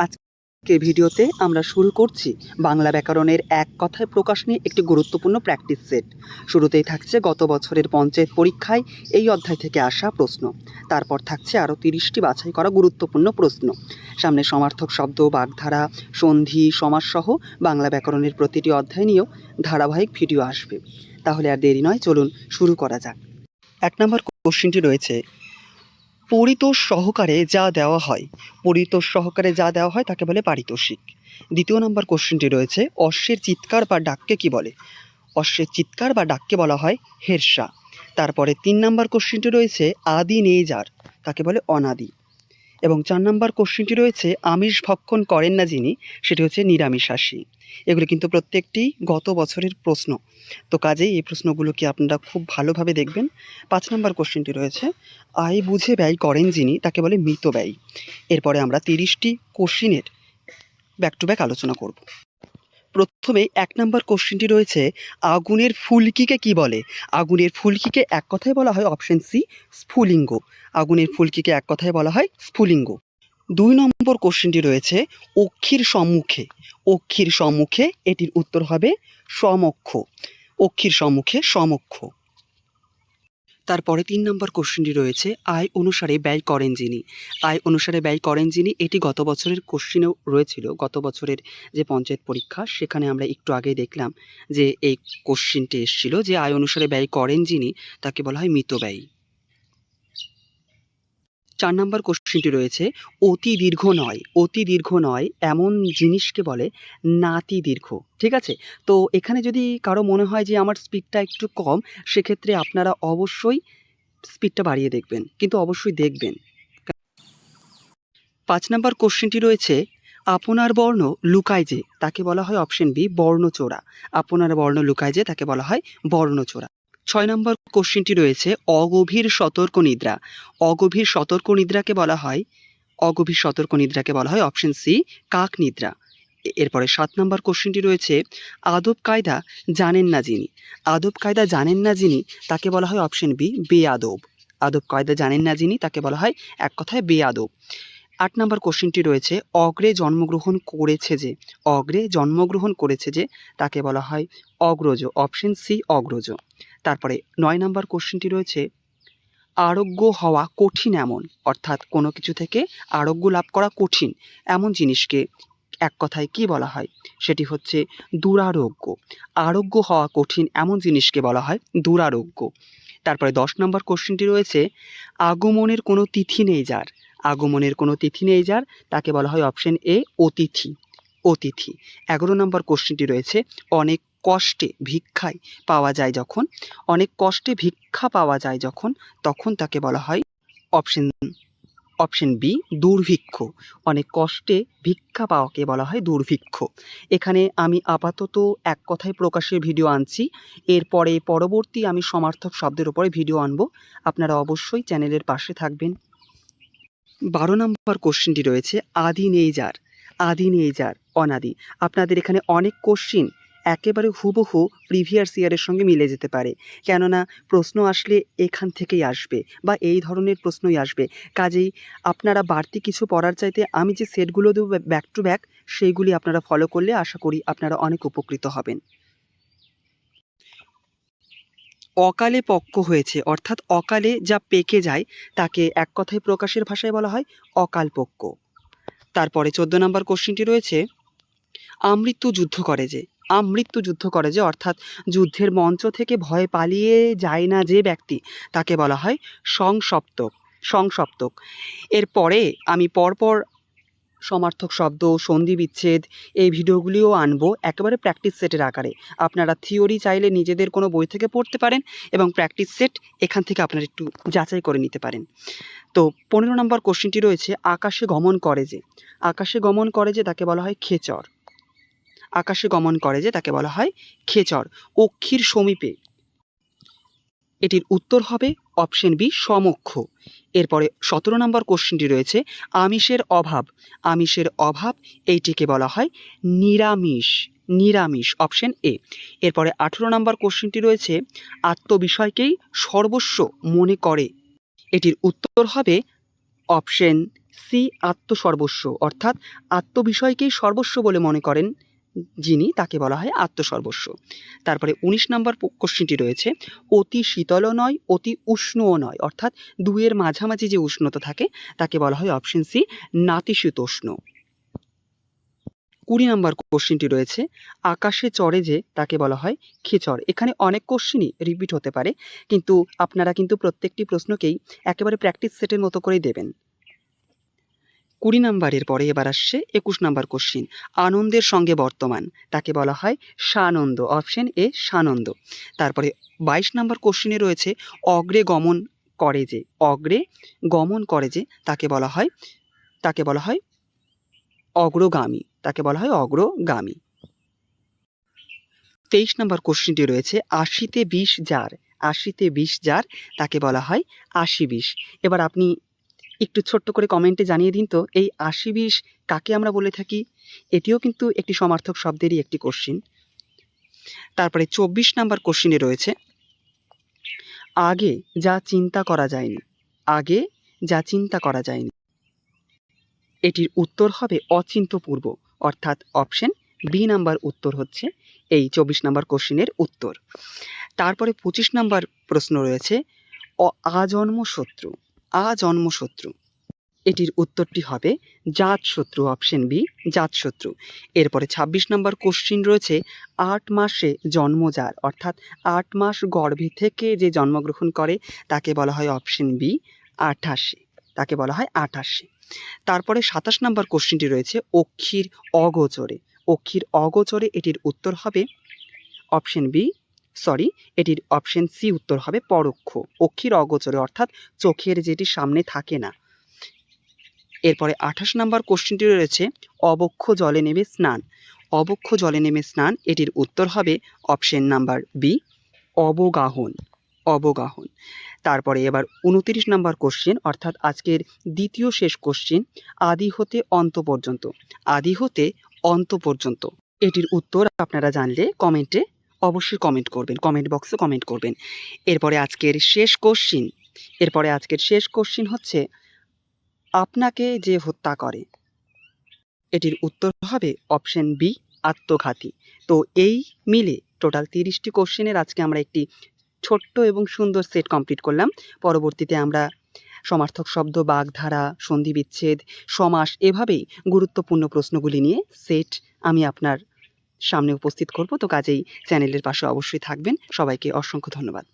আজকে ভিডিওতে আমরা শুরু করছি বাংলা ব্যাকরণের এক কথায় প্রকাশ নিয়ে একটি গুরুত্বপূর্ণ প্র্যাকটিস সেট। শুরুতেই থাকছে গত বছরের পঞ্চায়েত পরীক্ষায় এই অধ্যায় থেকে আসা প্রশ্ন। তারপর থাকছে আরও 30টি বাছাই করা গুরুত্বপূর্ণ প্রশ্ন। সামনে সমার্থক শব্দ, বাগধারা, সন্ধি, সমাসসহ বাংলা ব্যাকরণের প্রতিটি অধ্যায় নিয়েও ধারাবাহিক ভিডিও আসবে। তাহলে আর দেরি নয়, চলুন শুরু করা যাক। 1 নম্বর কোশ্চেনটি রয়েছে, পরিতোষ সহকারে যা দেওয়া হয়, পরিতোষ সহকারে যা দেওয়া হয় তাকে বলে পারিতোষিক। 2 নম্বর কোশ্চেনটি রয়েছে, অশ্বের চিৎকার বা ডাককে কি বলে? অশ্বের চিৎকার বা ডাককে বলা হয় হেরসা। তারপরে 3 নম্বর কোশ্চেনটি রয়েছে, আদি নেই যার, তাকে বলে অনাদি। এবং 4 নম্বর কোশ্চেনটি রয়েছে, আমিষ ভক্ষণ করেন না যিনি, সেটি হচ্ছে নিরামিষাশী। এগুলো কিন্তু প্রত্যেকটি গত বছরের প্রশ্ন, তো কাজেই এই প্রশ্নগুলোকে আপনারা খুব ভালোভাবে দেখবেন। 5 নম্বর কোশ্চেনটি রয়েছে, আয় বুঝে ব্যয় করেন যিনি, তাকে বলে মৃত ব্যয়। এরপরে আমরা 30টি কোশ্চেনের ব্যাক টু ব্যাক আলোচনা করব। প্রথমে 1 নম্বর কোশ্চেনটি রয়েছে, আগুনের ফুলকিকে কি বলে? আগুনের ফুলকিকে এক কথায় বলা হয় অপশন সি, স্ফুলিঙ্গ। আগুনের ফুলকিকে এক কথায় বলা হয় স্ফুলিঙ্গ। 2 নম্বর কোশ্চেনটি রয়েছে, অক্ষির সম্মুখে, অক্ষির সম্মুখে, এটির উত্তর হবে সমক্ষ। অক্ষির সম্মুখে সমক্ষ। তারপরে 3 নম্বর কোশ্চেনটি রয়েছে, আয় অনুসারে ব্যয় করেন যিনি। আয় অনুসারে ব্যয় করেন যিনি, এটি গত বছরের কোশ্চেনেও রয়েছিল। গত বছরের যে পঞ্চায়েত পরীক্ষা, সেখানে আমরা একটু আগেই দেখলাম যে এই কোশ্চেনটি এসেছিল যে আয় অনুসারে ব্যয় করেন যিনি, তাকে বলা হয় মৃত ব্যয়। 4 নম্বর কোশ্চেনটি রয়েছে, অতি দীর্ঘ নয়, অতি দীর্ঘ নয় এমন জিনিসকে বলে নাতি দীর্ঘ। ঠিক আছে, তো এখানে যদি কারো মনে হয় যে আমার স্পিডটা একটু কম, সেক্ষেত্রে আপনারা অবশ্যই স্পিডটা বাড়িয়ে দেখবেন, কিন্তু অবশ্যই দেখবেন। 5 নম্বর কোশ্চেনটি রয়েছে, আপনার বর্ণ লুকায় যে, তাকে বলা হয় অপশন বি, বর্ণচোরা। আপনার বর্ণ লুকায় যে, তাকে বলা হয় বর্ণচোরা। 6 নম্বর কোশ্চেনটি রয়েছে, অগভীর সতর্ক নিদ্রা। অগভীর সতর্ক নিদ্রাকে বলা হয়, অগভীর সতর্ক নিদ্রাকে বলা হয় অপশন সি, কাক নিদ্রা। এরপরে 7 নম্বর কোশ্চেনটি রয়েছে, আদব কায়দা জানেন না যিনি। আদব কায়দা জানেন না যিনি, তাকে বলা হয় অপশন বি, বেয়াদব। আদব কায়দা জানেন না যিনি, তাকে বলা হয় এক কথায় বেয়াদব। 8 নম্বর কোশ্চেনটি রয়েছে, অগ্রে জন্মগ্রহণ করেছে যে, অগ্রে জন্মগ্রহণ করেছে যে, তাকে বলা হয় অগ্রজ। অপশন সি, অগ্রজ। তারপরে 9 নম্বর কোশ্চেনটি রয়েছে, আরোগ্য হওয়া কঠিন এমন, অর্থাৎ কোনো কিছু থেকে আরোগ্য লাভ করা কঠিন এমন জিনিসকে এক কথায় কি বলা হয়? সেটি হচ্ছে দুরারোগ্য। আরোগ্য হওয়া কঠিন এমন জিনিসকে বলা হয় দুরারোগ্য। তারপরে 10 নম্বর কোশ্চেনটি রয়েছে, আগমনের কোনো তিথি নেই যার। আগমনের কোনো তিথি নেই যার, তাকে বলা হয় অপশন এ, অতিথি। অতিথি। 11 নম্বর কোশ্চেনটি রয়েছে, অনেক কষ্টে ভিক্ষায় পাওয়া যায় যখন, অনেক কষ্টে ভিক্ষা পাওয়া যায় যখন, তখন তাকে বলা হয় অপশন অপশন বি, দুর্ভিক্ষ। অনেক কষ্টে ভিক্ষা পাওয়াকে বলা হয় দুর্ভিক্ষ। এখানে আমি আপাতত এক কথায় প্রকাশের ভিডিও আনছি, এরপরে পরবর্তী আমি সমার্থক শব্দের উপরে ভিডিও আনবো। আপনারা অবশ্যই চ্যানেলের পাশে থাকবেন। 12 নম্বর কোশ্চেনটি রয়েছে, আদি নেই যার। আদি নেই যার, অনাদি। আপনাদের এখানে অনেক কোশ্চেন একেবারে হুবহু প্রিভিয়াস ইয়ারের সঙ্গে মিলে যেতে পারে, কেননা প্রশ্ন আসলে এখান থেকেই আসবে বা এই ধরনের প্রশ্নই আসবে। কাজেই আপনারা বাড়তি কিছু পড়ার চাইতে আমি যে সেটগুলো দেবো ব্যাক টু ব্যাক, সেইগুলি আপনারা ফলো করলে আশা করি আপনারা অনেক উপকৃত হবেন। অকালে পক্ক হয়েছে, অর্থাৎ অকালে যা পেকে যায় তাকে এক কথায় প্রকাশের ভাষায় বলা হয় অকালপক্য। তারপরে 14 নম্বর কোশ্চেনটি রয়েছে, আমৃত্যু যুদ্ধ করে যে। আমৃত্যু যুদ্ধ করে যে, অর্থাৎ যুদ্ধের মঞ্চ থেকে ভয়ে পালিয়ে যায় না যে ব্যক্তি, তাকে বলা হয় সংসপ্তক। সংসপ্তক। এরপরে আমি পরপর সমার্থক শব্দ, সন্ধি বিচ্ছেদ এই ভিডিওগুলিও আনবো একেবারে প্র্যাকটিস সেটের আকারে। আপনারা থিওরি চাইলে নিজেদের কোনো বই থেকে পড়তে পারেন এবং প্র্যাকটিস সেট এখান থেকে আপনারা একটু যাচাই করে নিতে পারেন। তো 15 নম্বর কোশ্চেনটি রয়েছে, আকাশে গমন করে যে। আকাশে গমন করে যে, তাকে বলা হয় খেচর। আকাশে গমন করে যে, তাকে বলা হয় খেচর। অক্ষির সমীপে, এটির উত্তর হবে অপশন বি, সমক্ষ। এরপরে 17 নম্বর কোশ্চেনটি রয়েছে, আমিষের অভাব। আমিষের অভাব, এইটিকে বলা হয় নিরামিষ। নিরামিষ, অপশন এ। এরপরে 18 নম্বর কোশ্চেনটি রয়েছে, আত্মবিষয়কেই সর্বস্ব মনে করে, এটির উত্তর হবে অপশন সি আত্মসর্বস্ব, অর্থাৎ আত্মবিষয়কেই সর্বস্ব বলে মনে করেন যিনি, তাকে বলা হয় আত্মসর্বস্ব। তারপরে ১৯ নম্বর কোশ্চেনটি রয়েছে অতি শীতলও নয় অতি উষ্ণও নয়, অর্থাৎ দুয়ের মাঝামাঝি যে উষ্ণতা থাকে তাকে বলা হয় অপশন সি নাতিশীতোষ্ণ। ২০ নম্বর কোশ্চেনটি রয়েছে আকাশে চড়ে যে তাকে বলা হয় খেচর। এখানে অনেক কোশ্চেনই রিপিট হতে পারে, কিন্তু আপনারা কিন্তু প্রত্যেকটি প্রশ্নকেই একেবারে প্র্যাকটিস সেটের মতো করেই দেবেন। ২০ নম্বরের পরে এবার আসছে ২১ নম্বর কোশ্চিন আনন্দের সঙ্গে বর্তমান, তাকে বলা হয় সানন্দ, অপশন এ সানন্দ। তারপরে ২২ নম্বর কোশ্চিনে রয়েছে অগ্রে গমন করে যে, অগ্রে গমন করে যে তাকে বলা হয় অগ্রগামী, তাকে বলা হয় অগ্রগামী। ২৩ নম্বর কোশ্চিনটি রয়েছে আশিতে ২০ যার, আশিতে ২০ যার তাকে বলা হয় আশি ২০। এবার আপনি একটু ছোট্ট করে কমেন্টে জানিয়ে দিন তো এই ৮০-২০ কাকে আমরা বলে থাকি? এটিও কিন্তু একটি সমার্থক শব্দেরই একটি কোশ্চিন। তারপরে ২৪ নম্বর কোশ্চিনে রয়েছে আগে যা চিন্তা করা যায়নি, আগে যা চিন্তা করা যায়নি, এটির উত্তর হবে অচিন্তপূর্ব, অর্থাৎ অপশন বি নাম্বার উত্তর হচ্ছে এই ২৪ নম্বর কোশ্চিনের উত্তর। তারপরে ২৫ নম্বর প্রশ্ন রয়েছে আজন্ম শত্রু, আজন্ম শত্রু, এটির উত্তরটি হবে জাতশত্রু, অপশন বি জাতশত্রু। এরপরে ২৬ নম্বর কোশ্চিন রয়েছে ৮ মাসে জন্ম যার, অর্থাৎ ৮ মাস গর্ভে থেকে যে জন্মগ্রহণ করে তাকে বলা হয় অপশন বি ৮৮, তাকে বলা হয় ৮৮। তারপরে ২৭ নম্বর কোশ্চিনটি রয়েছে অক্ষির অগোচরে, অক্ষির অগোচরে, এটির উত্তর হবে অপশন বি এটির অপশন সি উত্তর হবে পরোক্ষ, অক্ষির অগোচরে অর্থাৎ চোখের যেটি সামনে থাকে না। এরপরে ২৮ নম্বর কোশ্চেনটি রয়েছে অবক্ষ জলে নেমে স্নান, অবক্ষ জলে নেমে স্নান, এটির উত্তর হবে অপশন নাম্বার বি অবগাহন, অবগাহন। তারপরে এবার ২৯ নম্বর কোশ্চেন, অর্থাৎ আজকের দ্বিতীয় শেষ কোশ্চেন আদি হতে অন্ত পর্যন্ত, আদি হতে অন্ত পর্যন্ত, এটির উত্তর আপনারা জানলে কমেন্টে অবশ্যই কমেন্ট করবেন, কমেন্ট বক্সে কমেন্ট করবেন। এরপরে আজকের শেষ কোশ্চিন হচ্ছে আপনাকে যে হত্যা করে, এটির উত্তর হবে অপশন বি আত্মঘাতী। তো এই মিলে টোটাল ৩০টি কোশ্চেনের আজকে আমরা একটি ছোট্ট এবং সুন্দর সেট কমপ্লিট করলাম। পরবর্তীতে আমরা সমার্থক শব্দ, বাগধারা, সন্ধি বিচ্ছেদ, সমাস, এভাবেই গুরুত্বপূর্ণ প্রশ্নগুলি নিয়ে সেট আমি আপনার সামনে উপস্থিত করব। তো কাজেই চ্যানেলের পাশে অবশ্যই থাকবেন। সবাইকে অসংখ্য ধন্যবাদ।